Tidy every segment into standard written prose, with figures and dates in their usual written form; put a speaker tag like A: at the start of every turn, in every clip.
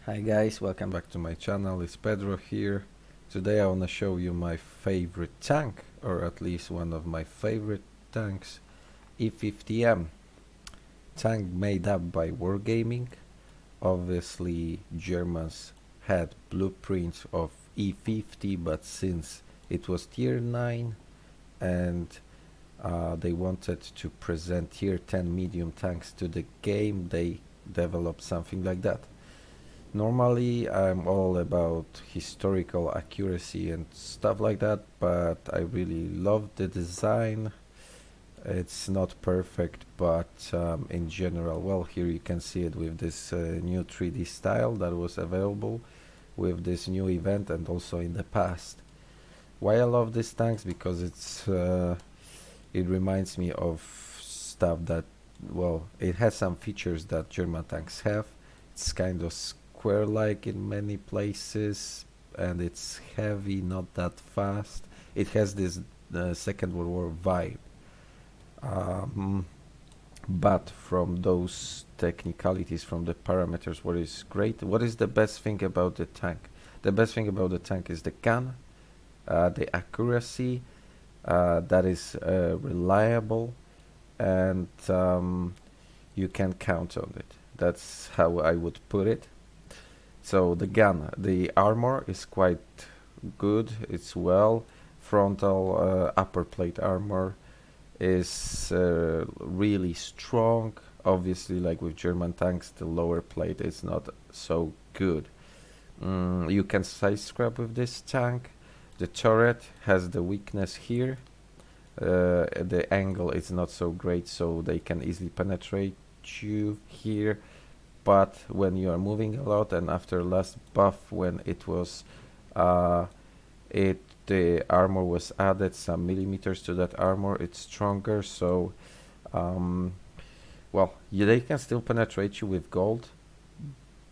A: Hi guys, welcome back to my channel. It's Pedro here. Today I want to show you my favorite tank, or at least one of my favorite tanks, E50m. Tank made up by Wargaming. Obviously Germans had blueprints of E50, but since it was tier 9 and they wanted to present tier 10 medium tanks to the game, they developed something like that. Normally, I'm all about historical accuracy and stuff like that, but I really love the design. It's not perfect, but in general, well, here you can see it with this new 3D style that was available with this new event and also in the past. Why I love these tanks? Because it reminds me of stuff that, well, it has some features that German tanks have. It's kind of square-like in many places, and it's heavy, not that fast. It has this Second World War vibe. But from those technicalities, from the parameters, what is great, what is the best thing about the tank? The best thing about the tank is the gun, the accuracy, that is reliable, and you can count on it. That's how I would put it. So the gun, the armor is quite good. It's well. Frontal upper plate armor is really strong. Obviously, like with German tanks, the lower plate is not so good. You can side scrap with this tank. The turret has the weakness here. The angle is not so great, so they can easily penetrate you here. But when you are moving a lot, and after last buff, when it was the armor was added some millimeters to that armor, it's stronger. So well, they can still penetrate you with gold,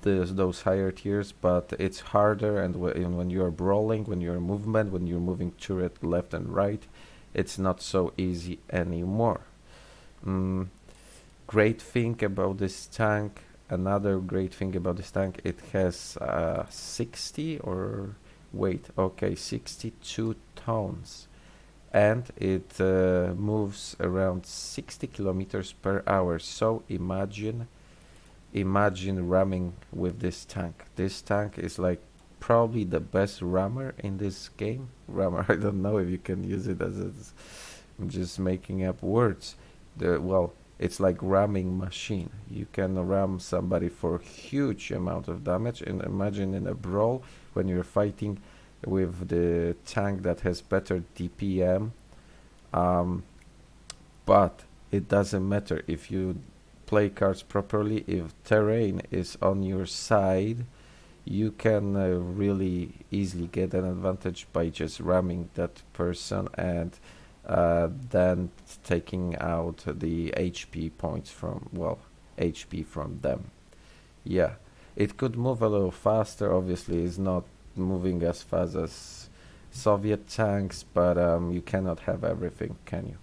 A: those higher tiers, but it's harder. And when you are brawling, when you're movement, when you're moving turret left and right, it's not so easy anymore. Great thing about this tank, another great thing about this tank, it has 62 tons, and it moves around 60 kilometers per hour. So imagine ramming with this tank. This tank is like probably the best rammer in this game. Rammer, I don't know if you can use it as I'm just making up words. Well, it's like ramming machine. You can ram somebody for a huge amount of damage, and imagine in a brawl when you're fighting with the tank that has better DPM. But it doesn't matter if you play cards properly. If terrain is on your side, you can really easily get an advantage by just ramming that person and then taking out the HP points from, well, HP from them. Yeah, it could move a little faster. Obviously, it's not moving as fast as Soviet tanks, but you cannot have everything, can you?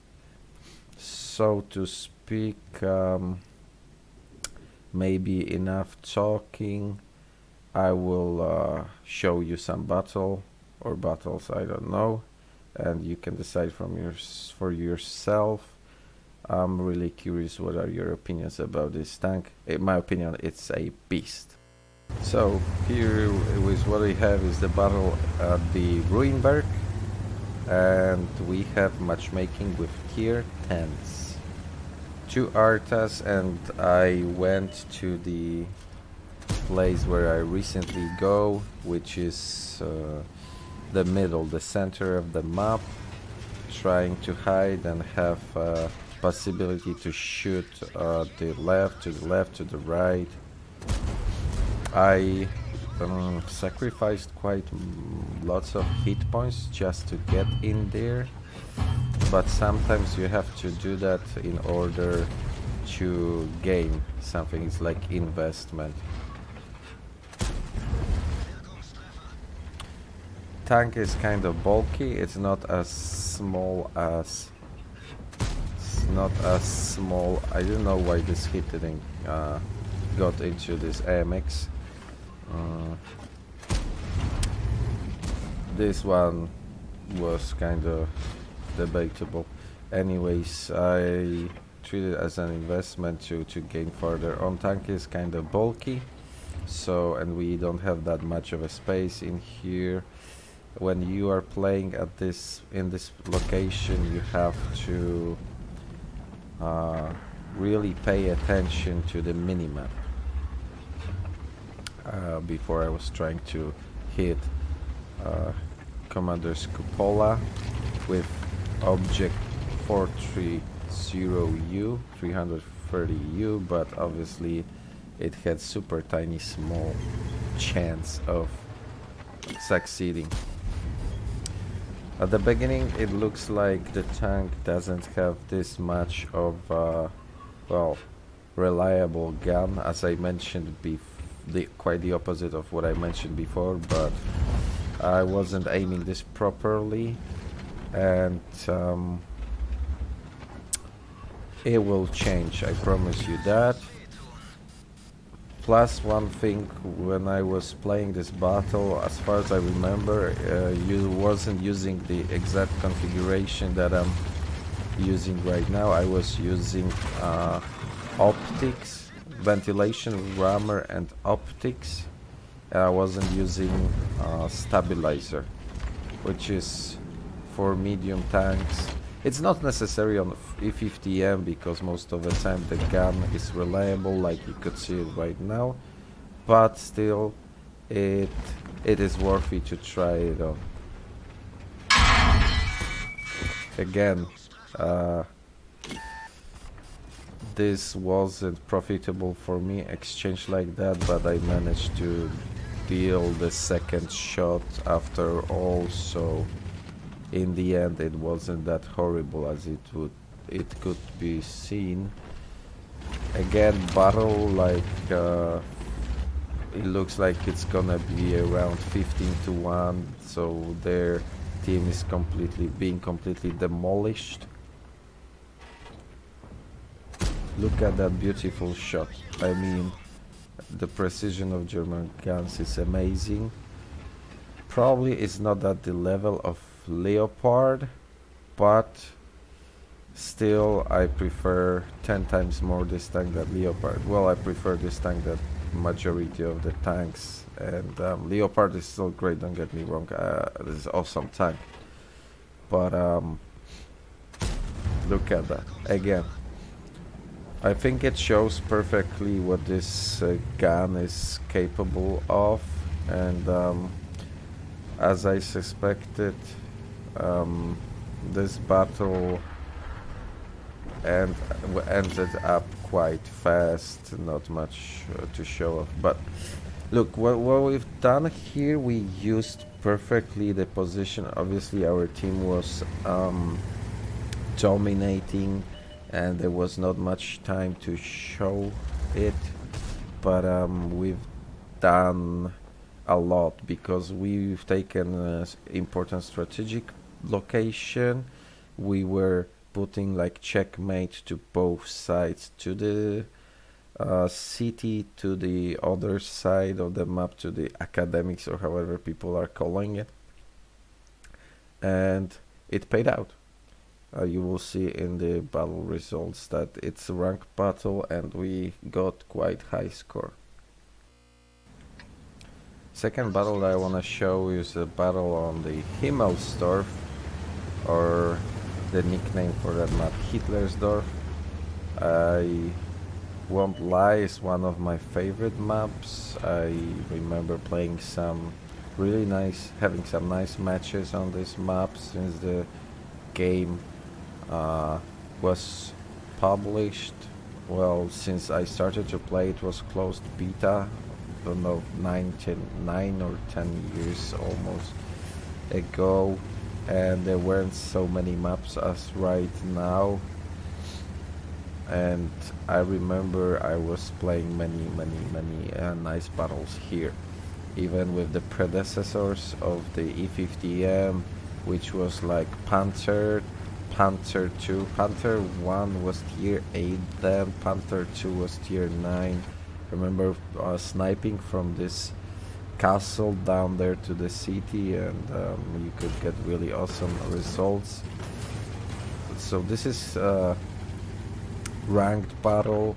A: So to speak, maybe enough talking. I will show you some battle or battles, I don't know, and you can decide for yourself. I'm really curious what are your opinions about this tank. In my opinion, it's a beast. So here is what we have is the battle at the Ruinberg, and we have matchmaking with tier 10s. 2 Artas, and I went to the place where I recently go, which is the middle, the center of the map, trying to hide and have possibility to shoot the left, to the right. I sacrificed quite lots of hit points just to get in there, but sometimes you have to do that in order to gain something. It's like investment. Tank is kind of bulky. It's not as small as I don't know why this hit didn't got into this AMX. Uh, this one was kind of debatable. Anyways, I treat it as an investment to gain further. On tank is kind of bulky, so, and we don't have that much of a space in here. When you are playing at this in this location, you have to really pay attention to the minimap. Before I was trying to hit Commander's cupola with object 430U, 330U, but obviously it had super tiny small chance of succeeding. At the beginning it looks like the tank doesn't have this much of well, reliable gun, as I mentioned quite the opposite of what I mentioned before, but I wasn't aiming this properly, and it will change, I promise you that. Plus, one thing, when I was playing this battle, as far as I remember, you wasn't using the exact configuration that I'm using right now. I was using optics, ventilation, rammer, and optics. I wasn't using stabilizer, which is for medium tanks. It's not necessary on E50m because most of the time the gun is reliable, like you could see it right now, but still it is worth it to try it on. Again, this wasn't profitable for me, exchange like that, but I managed to deal the second shot after all, so in the end it wasn't that horrible as it could be seen. Again, battle, like it looks like it's gonna be around 15-1, so their team is being completely demolished. Look at that beautiful shot. I mean, the precision of German guns is amazing. Probably it's not at the level of Leopard, but still I prefer 10 times more this tank than Leopard. Well, I prefer this tank than majority of the tanks, and Leopard is still great, don't get me wrong. This is awesome tank, but look at that again. I think it shows perfectly what this gun is capable of, and as I suspected, this battle ended up quite fast, not much to show off. But look, what we've done here, we used perfectly the position. Obviously our team was dominating and there was not much time to show it, but we've done a lot because we've taken an important strategic location. We were putting like checkmate to both sides, to the city, to the other side of the map, to the academics, or however people are calling it, and it paid out. You will see in the battle results that it's a ranked battle and we got quite high score. Second battle that I want to show is a battle on the Himmelsdorf, or the nickname for that map, Hitlersdorf. I won't lie, it's one of my favorite maps. I remember playing having some nice matches on this map since the game was published. Well, since I started to play, it was closed beta. Don't know, 9 or 10 years almost ago, and there weren't so many maps as right now. And I remember I was playing many nice battles here, even with the predecessors of the E50m, which was like Panzer 2. Panther 1 was tier 8 then, Panther 2 was tier 9. Remember sniping from this castle down there to the city, and you could get really awesome results. So this is ranked battle.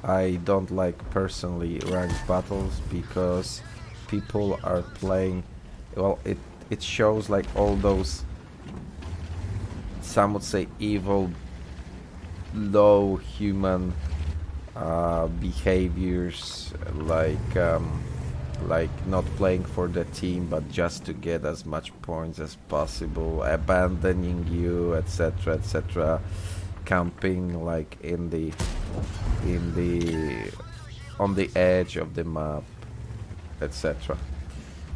A: I don't like personally ranked battles because people are playing, well, it shows like all those, some would say, evil, low human behaviors, like not playing for the team but just to get as much points as possible, abandoning you, etc., etc., camping like in the on the edge of the map, etc.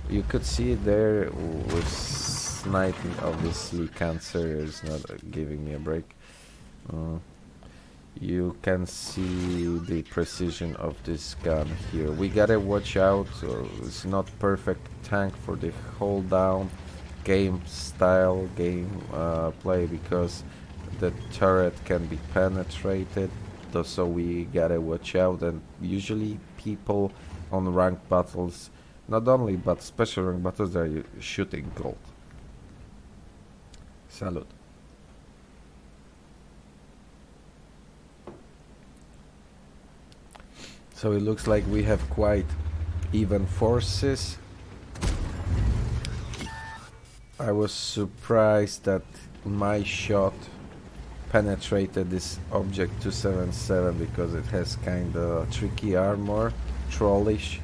A: You could see it there with sniping. Obviously cancer is not giving me a break. You can see the precision of this gun here. We gotta watch out, it's not perfect tank for the hold down game style play, because the turret can be penetrated, so we gotta watch out. And usually people on ranked battles, not only but special ranked battles, they're shooting gold. Salute. So it looks like we have quite even forces. I was surprised that my shot penetrated this object 277 because it has kinda tricky armor, trollish,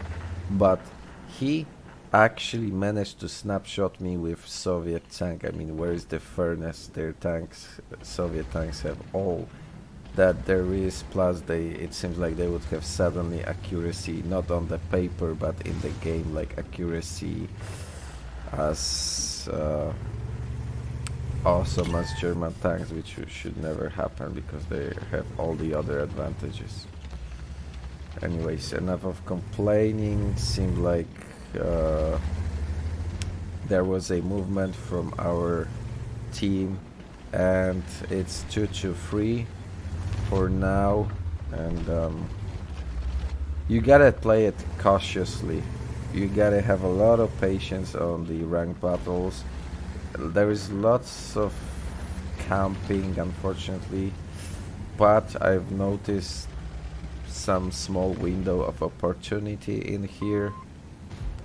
A: but he actually managed to snapshot me with Soviet tank. I mean, where is the fairness? Their tanks, Soviet tanks, have all that there is, plus it seems like they would have suddenly accuracy, not on the paper but in the game, like accuracy as awesome as German tanks, which should never happen because they have all the other advantages. Anyways, enough of complaining. Seemed like there was a movement from our team, and it's 2-3 for now, and you gotta play it cautiously. You gotta have a lot of patience on the ranked battles. There is lots of camping, unfortunately, but I've noticed some small window of opportunity in here,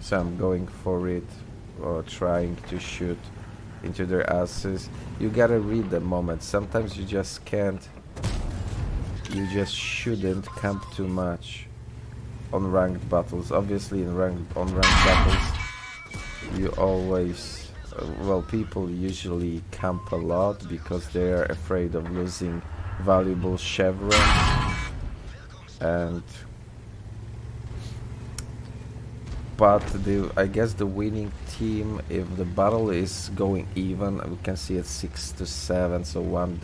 A: so I'm going for it, or trying to shoot into their asses. You gotta read the moment. Sometimes you just can't, you just shouldn't camp too much on ranked battles. Obviously on ranked battles you always well, people usually camp a lot because they are afraid of losing valuable chevrons, and but I guess the winning team, if the battle is going even, we can see it's 6-7, so one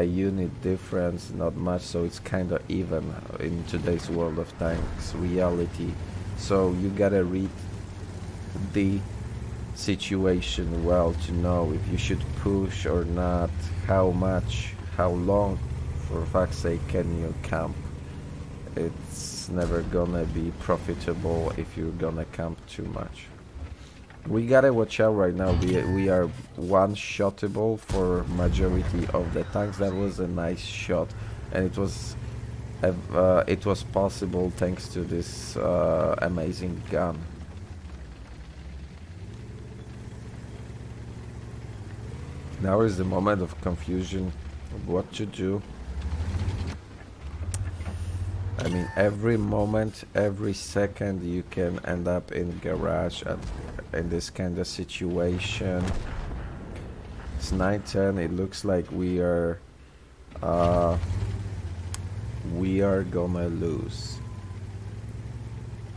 A: unit difference, not much, so it's kind of even in today's world of tanks reality. So you gotta read the situation well to know if you should push or not, how much, how long, for fuck's sake, can you camp. It's never gonna be profitable if you're gonna camp too much. We gotta watch out right now. We are one-shottable for majority of the tanks. That was a nice shot, and it was possible thanks to this amazing gun. Now is the moment of confusion of what to do. I mean, every moment, every second you can end up in garage in this kind of situation. It's 9:10. It looks like we are gonna lose.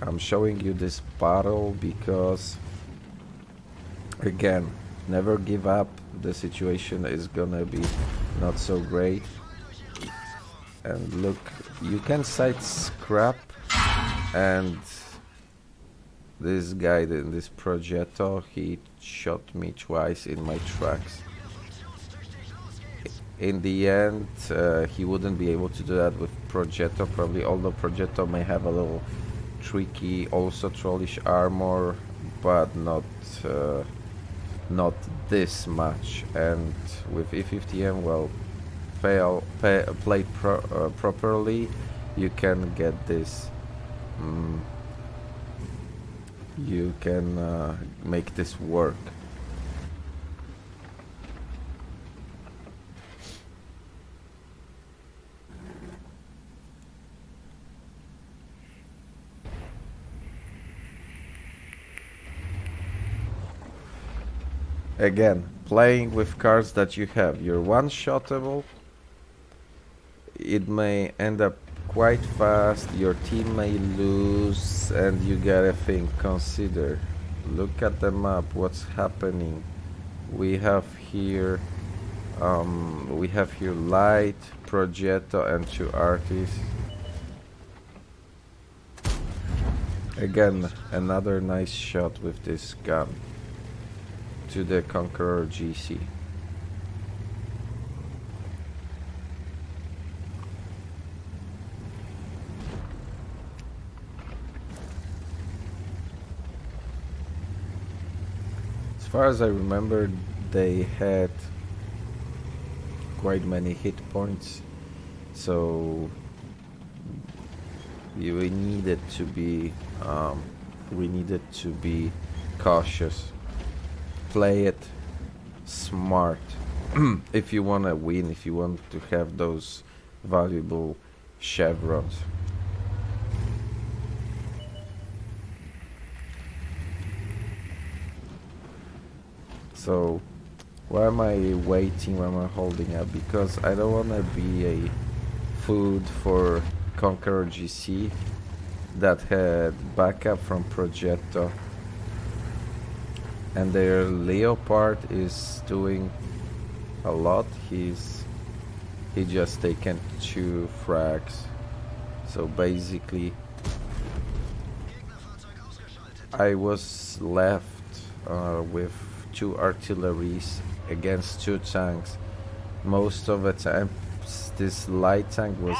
A: I'm showing you this battle because, again, never give up. The situation is gonna be not so great. And look, you can sight scrap, and this guy, this Progetto, he shot me twice in my tracks. In the end, he wouldn't be able to do that with Progetto probably, although Progetto may have a little tricky, also trollish armor, but not this much. And with E50m, well, played properly, you can get this. You can make this work. Again, playing with cards that you have, you're one-shottable. It may end up quite fast, your team may lose, and you gotta think, consider. Look at the map, what's happening. We have here light, Progetto, and 2 artists. Again, another nice shot with this gun to the Conqueror GC. As far as I remember, they had quite many hit points, so we needed to be cautious. Play it smart. If you want to win, if you want to have those valuable chevrons. So why am I waiting? Why am I holding up? Because I don't want to be a food for Conqueror GC that had backup from Progetto, and their Leopard is doing a lot. He just taken 2 frags, so basically I was left with 2 artilleries against 2 tanks. Most of the time this light tank was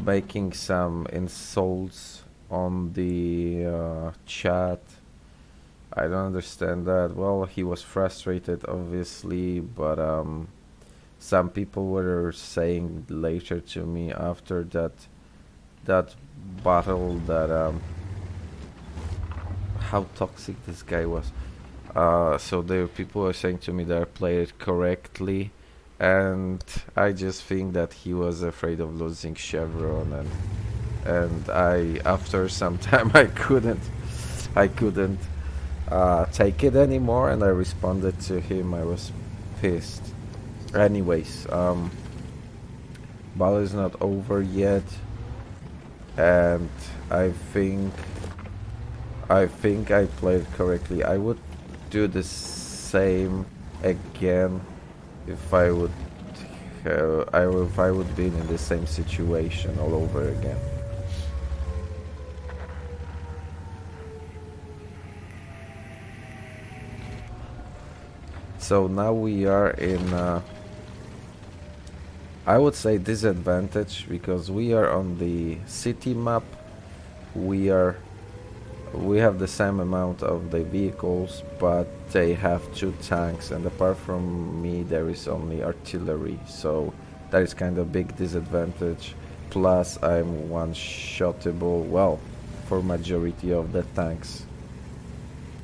A: making some insults on the chat. I don't understand that. Well, he was frustrated obviously, but some people were saying later to me after that battle that how toxic this guy was. So the people were saying to me that I played it correctly, and I just think that he was afraid of losing Chevron, and I, after some time, I couldn't take it anymore, and I responded to him. I was pissed. Anyways, battle is not over yet, and I think I played correctly. I would do the same again if I would be in the same situation all over again. So now we are in I would say disadvantage, because we are on the city map. We have the same amount of the vehicles, but they have 2 tanks, and apart from me there is only artillery, so that is kind of big disadvantage. Plus I'm one-shottable, well, for majority of the tanks,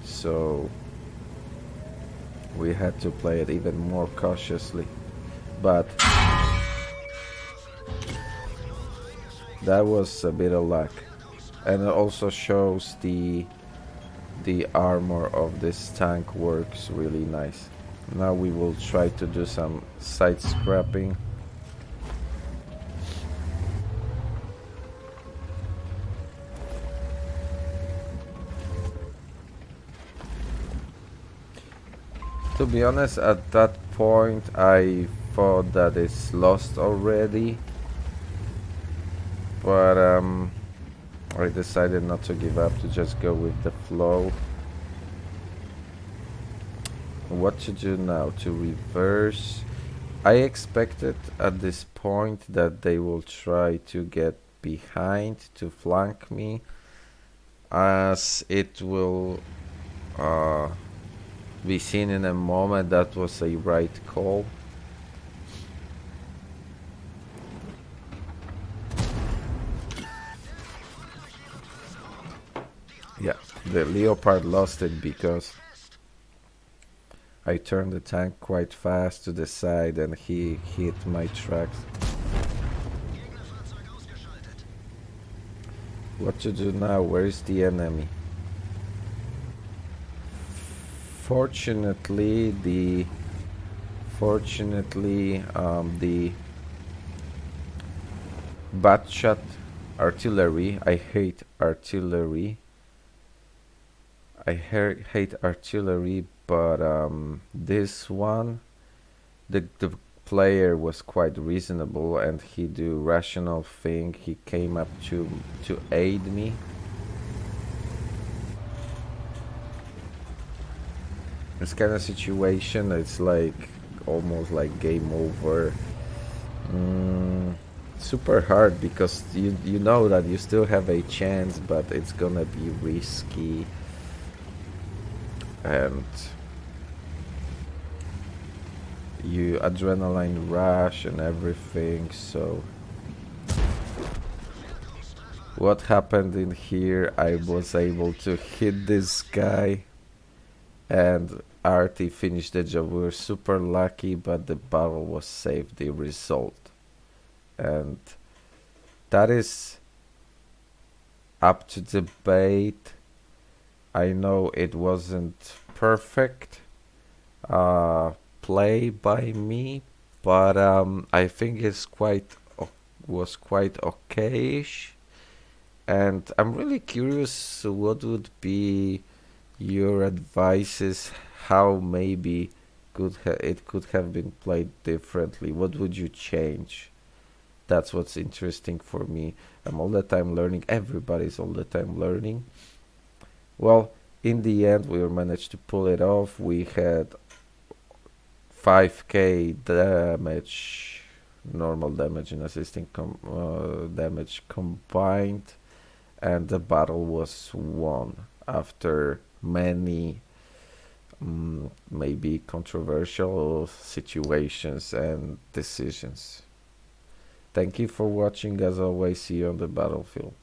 A: so we had to play it even more cautiously. But that was a bit of luck. And it also shows the armor of this tank works really nice. Now we will try to do some side scrapping. To be honest, at that point I thought that it's lost already, but I decided not to give up, to just go with the flow. What to do now? To reverse. I expected at this point that they will try to get behind to flank me, as it will be seen in a moment. That was a right call. Yeah, the Leopard lost it because I turned the tank quite fast to the side and he hit my tracks. What to do now? Where is the enemy? Fortunately, the bat shot artillery. I hate artillery. Hate artillery, but this one, the player was quite reasonable and he do rational thing. He came up to aid me. This kind of situation, it's like almost like game over. Super hard because you know that you still have a chance, but it's gonna be risky and you adrenaline rush and everything. So what happened in here, I was able to hit this guy and Artie finished the job. We were super lucky, but the battle was saved, the result. And that is up to debate. I know it wasn't perfect play by me, but I think it's was quite okayish. And I'm really curious what would be your advices, how maybe it could have been played differently. What would you change? That's what's interesting for me. I'm all the time learning. Everybody's all the time learning. Well, in the end, we managed to pull it off. We had 5k damage, normal damage and assisting damage combined, and the battle was won after many maybe controversial situations and decisions. Thank you for watching. As always, see you on the battlefield.